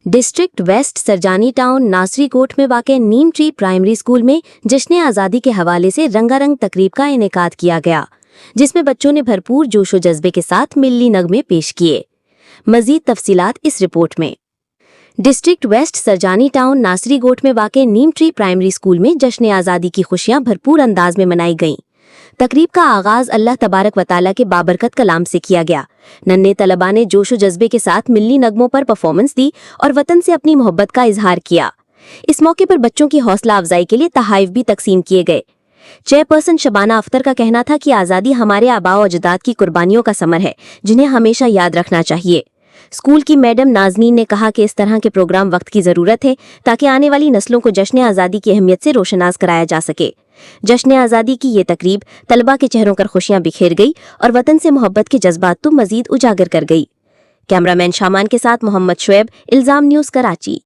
District waste Sarjani town नासरी coat में वाक़े नीम ट्री प्राइमरी स्कूल में जश्न आज़ादी के हवाले से रंगारंग तकरीब का इनेकाद किया गया, जिसमें बच्चों ने भरपूर जोशो जज्बे के साथ मिल्ली नगमे पेश किए। मज़ीद तफसीलात इस रिपोर्ट में। डिस्ट्रिक्ट वेस्ट सरजानी टाउन नासरी कोट में वाक़े नीम ट्री प्राइमरी स्कूल में जश्न आज़ादी की खुशियां भरपूर अंदाज में मनाई गईं। तकरीब का आगाज अल्लाह तबारक व तआला के बाबरकत कलाम से किया गया। नन्हे तलबा ने जोशो जज्बे के साथ मिल्ली नगमों पर परफॉर्मेंस दी और वतन से अपनी मोहब्बत का इजहार किया। इस मौके पर बच्चों की हौसला अफजाई के लिए तहाइफ भी तकसीम किए गए। चेयरपर्सन शबाना अख्तर का कहना था कि आज़ादी हमारे आबा और अजदाद की कुर्बानियों का समर है, जिन्हें हमेशा याद रखना चाहिए। स्कूल की मैडम नाजनीन ने कहा कि इस तरह के प्रोग्राम वक्त की ज़रूरत है ताकि आने वाली नस्लों को जश्न आज़ादी की अहमियत से रोशनास कराया जा सके। जश्न आज़ादी की ये तकरीब तलबा के चेहरों पर खुशियां बिखेर गई और वतन से मोहब्बत के जज्बात तो मजीद उजागर कर गई। कैमरामैन शामान के साथ मोहम्मद शुएब, इल्जाम न्यूज़, कराची।